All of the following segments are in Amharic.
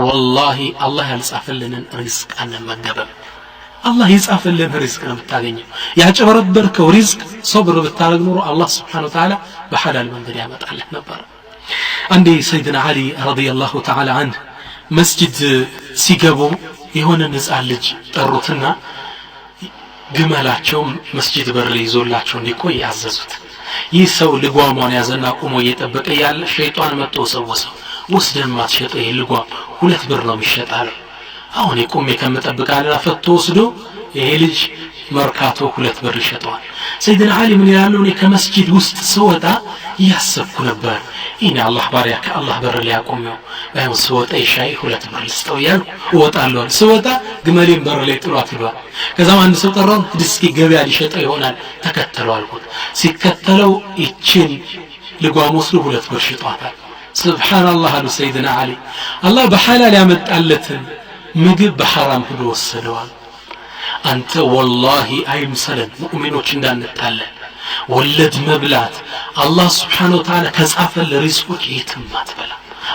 والله الله ያልጻፈልንን ሪዝቅ አንመገበም الله يጻፍልን ሪዝቅ ነው የምታገኘው ያጨበረበርከው ሪዝቅ ሶብር ብታረግ ኑሮ الله سبحانه وتعالى በሐላል መንገድ ያመጣልህ ነበር አንዴ ሰይድና አሊ ረዲየላሁ ተዓላ ዐንሁ መስጂድ ሲገቡ የሆነ ንጻን ልጅ ጠሩትና ግመላቸው መስጂድ በር ላይ ይዞላቸው እንዲቆይ ያዘዙት ይህ ሰው ልጓሟን ያዘና ቆሞ እየጠበቀ ያለ ሸይጣን መጥቶ ሰወሰው ወስደን ማትሸጠው ይልጓም 2 ብር ነው የሚሸጣል አሁን የቆሜ ከመጠብቃለና ፈቶ ወስዶ ይሄ ልጅ መርካቶ 2 ብር ይሸጣል ሰይድና አሊ ምን ይላሉ እኔ ከመስጂድ ውስጥ ስወጣ ያሰብኩ ነበር ኢነ አላህ ባሪያ ከአላህ በር ላይ ያቆመው ባይሆን ስወጣ ይሻይ 2 ብር ልስጠው ያልኩ እወጣለሁ ስወጣ ግመሌን በር ላይ ጥሏት ይሏል ከዛም አንድ ሰው ጠራው ድስኪ ገበያ ሊሸጠው ይሆናል ተከተለው አልኩት ሲከተለው ይችን ልጓም ወስዶ 2 ብር ሽጧታል ሱብሃንአላህ አሉ ሰይድና አሊ አላህ በሐላል ያመጣለትን ምግብ በሐራም ሄዶ ወሰደዋል አንተ والله አይምሰለን ሙእሚኖች እንዳንጣለ ወለድ መብላት አላህ Subhanahu Wa Ta'ala ከጻፈል ሪዝቆች የትም አትበላ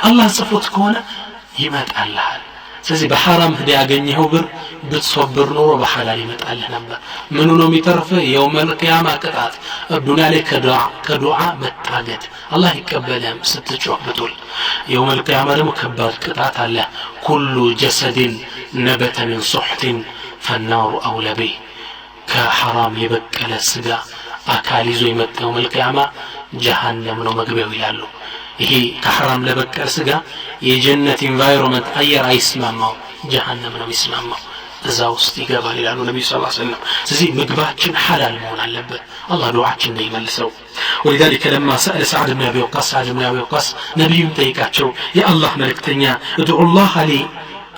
አላህ ጽፎት ከሆነ ይመጣልሃል ስለዚህ በሐራም ሄደ ያገኘው ብር ብትሶብር ኖሮ በሐላል ይመጣልህ ነበር ምኑ ነው የሚተርፈ የውመል ቂያማ ቅጣት ዱንያ ላይ ከዱዓ መታገድ አላህ ይቀበልህም ስትጮህ ብትል የውመል ቂያማ ደግሞ ከባድ ቅጣት አለ ኩሉ ጀሰድን ነበተ من صحت فالنار أولى به كحرام يبقى السجا أكال يزوي متى القيامة جهنم ነው መግቢያው ይላሉ ይሄ ከሐራም ለበቀል ስጋ የጀነት ኢንቫይሮንመንት አየር አይስማማው ጀሃነም ነው የሚስማማው እዛ ውስጥ ይገባል ይላሉ ነብዩ ሰለላሁ ዐለይሂ ወሰለም ስለዚህ ምግባችን ሐላል መሆን አለበት አላህ ዱዓችን ይመልሰው ولذلك لما سأل سعد بن أبي وقاص نبي ጠይቃቸው የአላህ መልእክተኛ ادعو الله لي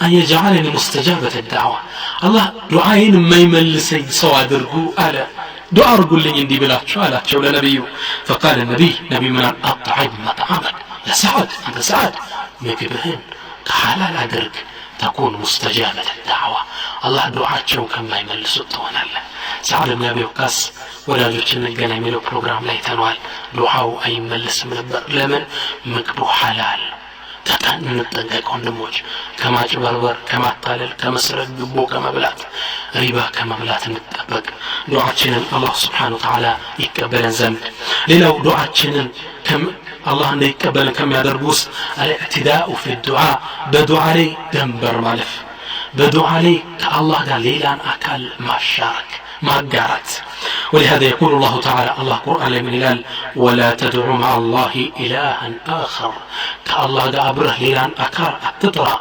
أن يجعلني مستجابة الدعوة الله دعائين ما يملسي سوى درقو على دعا رقول عندي بلا شو لنبيه فقال النبي من أطعم مطعمك يا سعد أنت سعد مكبهن كحلال أدرك تكون مستجابة الدعوة الله دعاء شو كما يملسوا الطوان الله سعد بن أبي وقاص ولا جوتشن الجنة يملو بروجرام لا يتنوال دعاء أي ملس من لمن مكبو حلال ተጠንቀቅ ወንድሞች ከማጭበርበር ከማታለል ከመስረቅ ግቦ ከመብላት ሪባ ከመብላት እንጠበቅ ዱዓችንን አላህ Subhanahu Wa Ta'ala ይቀበለን ዘንድ ሌላው ዱዓችንን አላህ እንዲቀበለን ከሚያደርጉስ አልኢዕቲዳኡ ፊ ዱዓ በዱዓ ላይ ደንበር ማለፍ በዱዓ ላይ ከአላህ ጋር ሌላን አካል ማሻረክ ማጋራት ولهذا يقول الله تعالى الله قرآن من الهلال ولا تدعو مع الله إلها آخر كالله قابره ليلان أكار أتطرى